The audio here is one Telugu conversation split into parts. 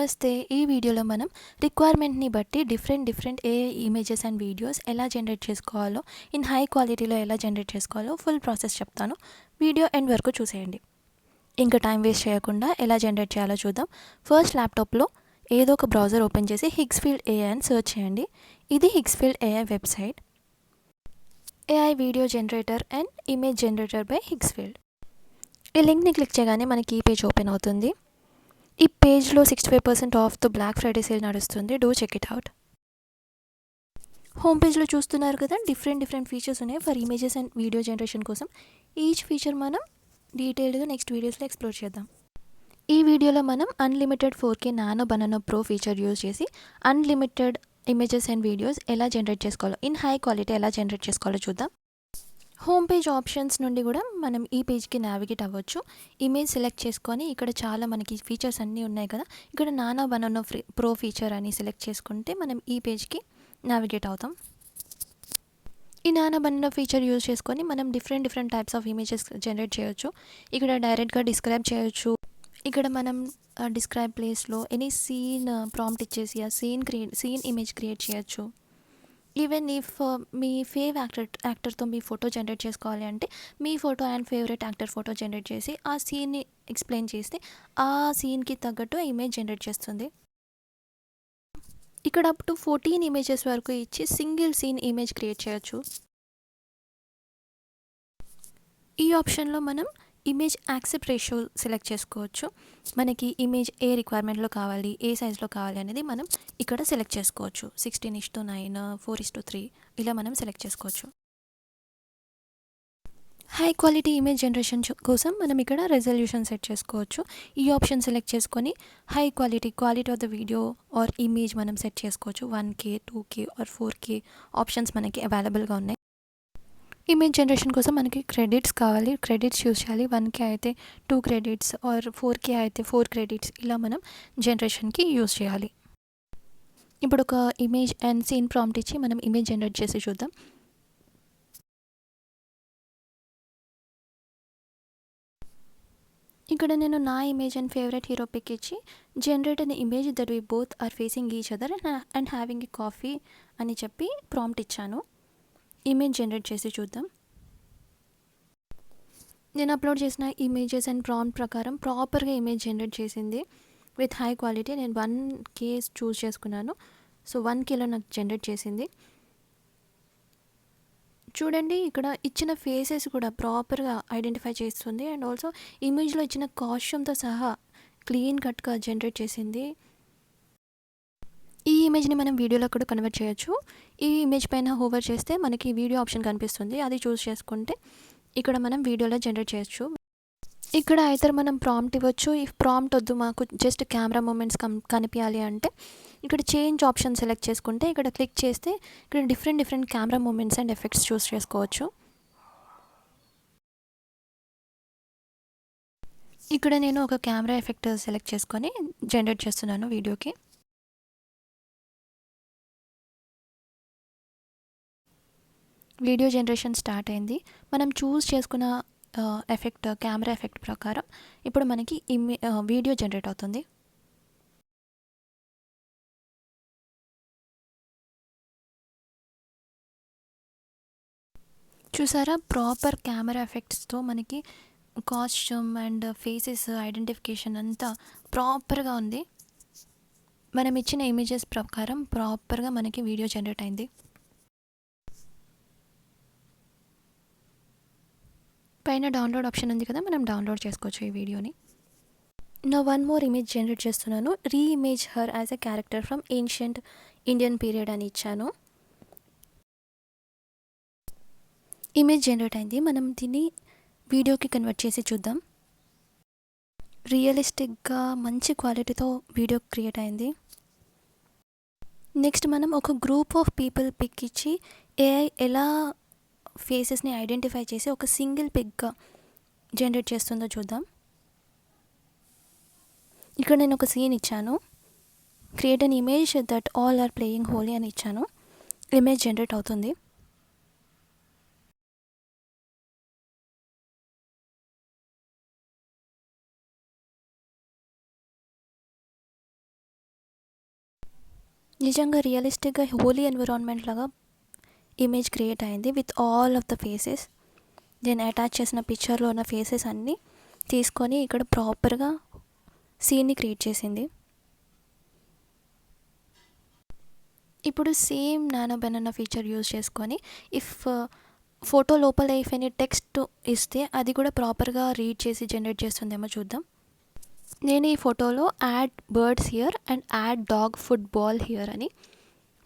నమస్తే. ఈ వీడియోలో మనం రిక్వైర్మెంట్‌ని బట్టి different AI images and videos ఎలా జనరేట్ చేసుకోవాలో, ఇన్ హై క్వాలిటీలో ఎలా జనరేట్ చేసుకోవాలో ఫుల్ ప్రాసెస్ చెప్తాను. వీడియో ఎండ్ వరకు చూసేయండి. ఇంకా టైం వేస్ట్ చేయకుండా ఎలా జనరేట్ చేయాలో చూద్దాం. ఫస్ట్ ల్యాప్టాప్లో ఏదో ఒక బ్రౌజర్ ఓపెన్ చేసి హిగ్స్ఫీల్డ్ ఏఐ అని సెర్చ్ చేయండి. ఇది Higgsfield AI website. AI video generator and image generator by Higgsfield. ఈ లింక్ని క్లిక్ చేయగానే మనకి ఈ పేజ్ ఓపెన్ అవుతుంది. ఈ పేజ్లో 65% ఆఫ్తో బ్లాక్ ఫ్రైడే సేల్ నడుస్తుంది. Do check it out. Home పేజ్లో చూస్తున్నారు కదా, డిఫరెంట్ ఫీచర్స్ ఉన్నాయి for images and video generation కోసం. ఈచ్ ఫీచర్ మనం డీటెయిల్డ్గా నెక్స్ట్ వీడియోస్లో ఎక్స్ప్లోర్ చేద్దాం. ఈ వీడియోలో మనం unlimited 4K nano banana pro feature use చేసి అన్లిమిటెడ్ ఇమేజెస్ అండ్ వీడియోస్ ఎలా జనరేట్ చేసుకోవాలో, ఇన్ హై క్వాలిటీ ఎలా జనరేట్ చేసుకోవాలో చూద్దాం. హోమ్ పేజ్ ఆప్షన్స్ నుండి కూడా మనం ఈ పేజ్కి నావిగేట్ అవ్వచ్చు. ఇమేజ్ సెలెక్ట్ చేసుకొని ఇక్కడ చాలా మనకి ఫీచర్స్ అన్నీ ఉన్నాయి కదా, ఇక్కడ నానో బనానా ప్రో ఫీచర్ అని సెలెక్ట్ చేసుకుంటే మనం ఈ పేజ్కి నావిగేట్ అవుతాం. ఈ నానో బనానా ఫీచర్ యూజ్ చేసుకొని మనం different types of images generate చేయొచ్చు. ఇక్కడ డైరెక్ట్గా డిస్క్రైబ్ చేయొచ్చు. ఇక్కడ మనం డిస్క్రైబ్ ప్లేస్లో ఎనీ సీన్ ప్రాంప్ట్ ఇచ్చేసి ఆ సీన్ ఇమేజ్ క్రియేట్ చేయొచ్చు. ఈవెన్ ఇఫ్ మీ యాక్టర్తో మీ ఫోటో జనరేట్ చేసుకోవాలి అంటే మీ photo and favourite actor photo generate చేసి ఆ సీన్ని ఎక్స్ప్లెయిన్ చేస్తే ఆ సీన్కి తగ్గట్టు ఇమేజ్ జనరేట్ చేస్తుంది. ఇక్కడ అప్ టు 14 ఇమేజెస్ వరకు ఇచ్చి సింగిల్ సీన్ ఇమేజ్ క్రియేట్ చేయొచ్చు. ఈ ఆప్షన్లో మనం ఇమేజ్ యాక్సెప్ట్ రేషియో సెలెక్ట్ చేసుకోవచ్చు. మనకి ఇమేజ్ ఏ రిక్వైర్మెంట్లో కావాలి, ఏ సైజ్లో కావాలి అనేది మనం ఇక్కడ సెలెక్ట్ చేసుకోవచ్చు. 16:9, 4:3 ఇలా మనం సెలెక్ట్ చేసుకోవచ్చు. హై క్వాలిటీ ఇమేజ్ జనరేషన్ కోసం మనం ఇక్కడ రెజల్యూషన్ సెట్ చేసుకోవచ్చు. ఈ ఆప్షన్ సెలెక్ట్ చేసుకొని high quality of the video or image మనం సెట్ చేసుకోవచ్చు. 1K, 2K are 4K options మనకి అవైలబుల్గా ఉన్నాయి. ఇమేజ్ జనరేషన్ కోసం మనకి క్రెడిట్స్ కావాలి. క్రెడిట్స్ యూజ్ చేయాలి. 1K అయితే 2 క్రెడిట్స్ ఆర్ 4K అయితే 4 క్రెడిట్స్ ఇలా మనం జనరేషన్కి యూజ్ చేయాలి. ఇప్పుడు ఒక ఇమేజ్ అండ్ సీన్ ప్రాంప్ట్ ఇచ్చి మనం ఇమేజ్ జనరేట్ చేసి చూద్దాం. ఇక్కడ నేను నా image and favourite hero pic ఇచ్చి generate an image that we both are facing each other and having a coffee అని చెప్పి ప్రాంప్ట్ ఇచ్చాను. ఇమేజ్ జనరేట్ చేసి చూద్దాం. నేను అప్లోడ్ చేసిన ఇమేజెస్ అండ్ ప్రాంప్ట్ ప్రకారం ప్రాపర్గా ఇమేజ్ జనరేట్ చేసింది విత్ హై క్వాలిటీ. నేను 1K చూస్ చేసుకున్నాను. సో 1Kలో నాకు జనరేట్ చేసింది. చూడండి, ఇక్కడ ఇచ్చిన ఫేసెస్ కూడా ప్రాపర్గా ఐడెంటిఫై చేస్తుంది అండ్ ఆల్సో ఇమేజ్లో ఇచ్చిన కాస్ట్యూమ్తో సహా క్లీన్ కట్గా జనరేట్ చేసింది. ఈ ఇమేజ్ని మనం వీడియోలో కూడా కన్వర్ట్ చేయొచ్చు. ఈ ఇమేజ్ పైన హోవర్ చేస్తే మనకి వీడియో ఆప్షన్ కనిపిస్తుంది. అది చూస్ చేసుకుంటే ఇక్కడ మనం వీడియోలో జనరేట్ చేయొచ్చు. ఇక్కడ అయితే మనం ప్రాంప్ట్ ఇవ్వచ్చు. ఇఫ్ ప్రాంప్ట్ వద్దు, మాకు జస్ట్ కెమెరా మూమెంట్స్ కనిపించాలి అంటే ఇక్కడ చేంజ్ ఆప్షన్ సెలెక్ట్ చేసుకుంటే ఇక్కడ క్లిక్ చేస్తే ఇక్కడ different camera moments and effects choose చేసుకోవచ్చు. ఇక్కడ నేను ఒక కెమెరా ఎఫెక్ట్ సెలెక్ట్ చేసుకొని జనరేట్ చేస్తున్నాను వీడియోకి. వీడియో జనరేషన్ స్టార్ట్ అయింది. మనం చూస్ చేసుకున్న ఎఫెక్ట్ కెమెరా ఎఫెక్ట్ ప్రకారం ఇప్పుడు మనకి వీడియో జనరేట్ అవుతుంది. చూసారా, ప్రాపర్ కెమెరా ఎఫెక్ట్స్తో మనకి కాస్ట్యూమ్ అండ్ ఫేసెస్ ఐడెంటిఫికేషన్ అంతా ప్రాపర్గా ఉంది. మనం ఇచ్చిన ఇమేజెస్ ప్రకారం ప్రాపర్గా మనకి వీడియో జనరేట్ అయింది. పైన డౌన్లోడ్ ఆప్షన్ ఉంది కదా, మనం డౌన్లోడ్ చేసుకోవచ్చు ఈ వీడియోని. నా 1 more ఇమేజ్ జనరేట్ చేస్తున్నాను. Reimage her as a character from ancient Indian period అని ఇచ్చాను. ఇమేజ్ జనరేట్ అయింది. మనం దీన్ని వీడియోకి కన్వర్ట్ చేసి చూద్దాం. రియలిస్టిక్గా మంచి క్వాలిటీతో వీడియో క్రియేట్ అయింది. నెక్స్ట్ మనం ఒక గ్రూప్ ఆఫ్ పీపుల్ పిక్ ఇచ్చి ఏఐ ఎలా ఫేసెస్ని ఐడెంటిఫై చేసి ఒక సింగిల్ పిక్గా జనరేట్ చేస్తుందో చూద్దాం. ఇక్కడ నేను ఒక సీన్ ఇచ్చాను. Create an image that all are playing Holi అని ఇచ్చాను. ఇమేజ్ జనరేట్ అవుతుంది. నిజంగా రియలిస్టిక్గా హోలీ ఎన్విరాన్మెంట్ లాగా ఇమేజ్ క్రియేట్ అయింది with all of the faces. నేను అటాచ్ చేసిన పిక్చర్లో ఉన్న ఫేసెస్ అన్నీ తీసుకొని ఇక్కడ ప్రాపర్గా సీన్ని క్రియేట్ చేసింది. ఇప్పుడు same nano banana feature use చేసుకొని ఫోటో లోపల ఎనీ టెక్స్ట్ ఇస్తే అది కూడా ప్రాపర్గా రీడ్ చేసి జనరేట్ చేస్తుందేమో చూద్దాం. నేను ఈ ఫోటోలో add birds here and add dog food ball here అని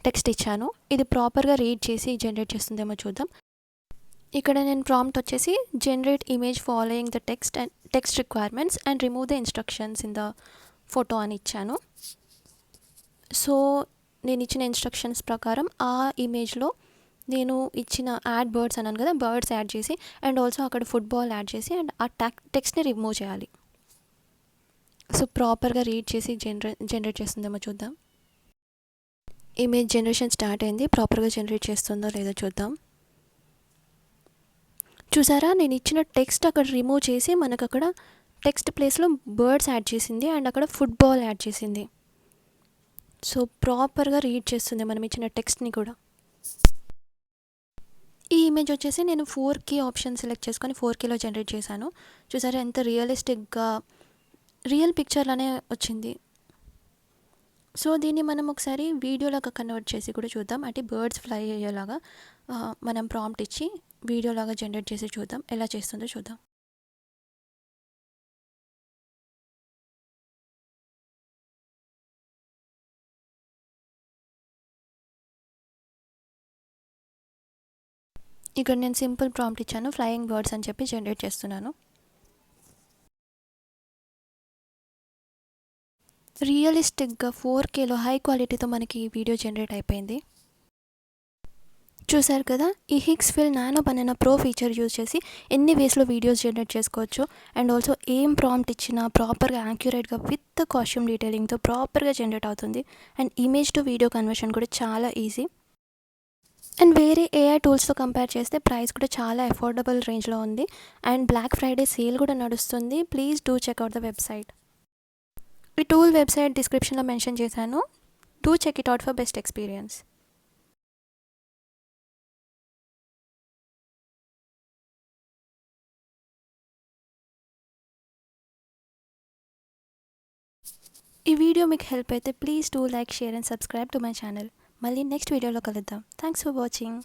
టెక్స్ట్ ఇచ్చాను. ఇది ప్రాపర్గా రీడ్ చేసి జనరేట్ చేస్తుందేమో చూద్దాం. ఇక్కడ నేను ప్రాంప్ట్ వచ్చేసి generate image following the text requirements and remove the instructions in the photo అని ఇచ్చాను. సో నేను ఇచ్చిన ఇన్స్ట్రక్షన్స్ ప్రకారం ఆ ఇమేజ్లో నేను ఇచ్చిన యాడ్ బర్డ్స్ అన్నాను కదా, బర్డ్స్ యాడ్ చేసి అండ్ ఆల్సో అక్కడ ఫుట్బాల్ యాడ్ చేసి అండ్ ఆ టెక్స్ట్ని రిమూవ్ చేయాలి. సో ప్రాపర్గా రీడ్ చేసి జనరేట్ చేస్తుందేమో చూద్దాం. ఇమేజ్ జనరేషన్ స్టార్ట్ అయింది. ప్రాపర్గా జనరేట్ చేస్తుందో లేదో చూద్దాం. చూసారా, నేను ఇచ్చిన టెక్స్ట్ అక్కడ రిమూవ్ చేసి మనకు అక్కడ టెక్స్ట్ ప్లేస్లో బర్డ్స్ యాడ్ చేసింది అండ్ అక్కడ ఫుట్బాల్ యాడ్ చేసింది. సో ప్రాపర్గా రీడ్ చేస్తుంది మనం ఇచ్చిన టెక్స్ట్ని కూడా. ఈ ఇమేజ్ వచ్చేసి నేను 4K ఆప్షన్ సెలెక్ట్ చేసుకొని 4Kలో జనరేట్ చేశాను. చూసారా ఎంత రియలిస్టిక్గా రియల్ పిక్చర్లోనే వచ్చింది. సో దీన్ని మనం ఒకసారి వీడియోలాగా కన్వర్ట్ చేసి కూడా చూద్దాం. అంటే బర్డ్స్ ఫ్లై అయ్యేలాగా మనం ప్రాంప్ట్ ఇచ్చి వీడియోలాగా జనరేట్ చేసి చూద్దాం, ఎలా చేస్తుందో చూద్దాం. ఇక్కడ నేను సింపుల్ ప్రాంప్ట్ ఇచ్చాను, ఫ్లయింగ్ బర్డ్స్ అని చెప్పి జనరేట్ చేస్తున్నాను. రియలిస్టిక్గా 4Kలో హై క్వాలిటీతో మనకి ఈ వీడియో జనరేట్ అయిపోయింది. చూసారు కదా, ఈ Higgsfield nano banana pro feature use చేసి ఎన్ని వేస్లో వీడియోస్ జనరేట్ చేసుకోవచ్చు. అండ్ ఆల్సో ఏం ప్రాంప్ట్ ఇచ్చినా ప్రాపర్గా యాక్యురేట్గా విత్ కాస్ట్యూమ్ డీటెయిలింగ్తో ప్రాపర్గా జనరేట్ అవుతుంది. And image to video conversion కూడా చాలా ఈజీ. అండ్ వేరే ఏఐ టూల్స్తో కంపేర్ చేస్తే ప్రైస్ కూడా చాలా అఫోర్డబుల్ రేంజ్లో ఉంది. అండ్ బ్లాక్ ఫ్రైడే సేల్ కూడా నడుస్తుంది. Please do check out the website. ఈ టూల్ వెబ్సైట్ డిస్క్రిప్షన్లో మెన్షన్ చేశాను. Do check it out for best experience. ఈ వీడియో మీకు హెల్ప్ అయితే please do like, share and subscribe to my channel. మళ్ళీ నెక్స్ట్ వీడియోలో కలుద్దాం. Thanks for watching.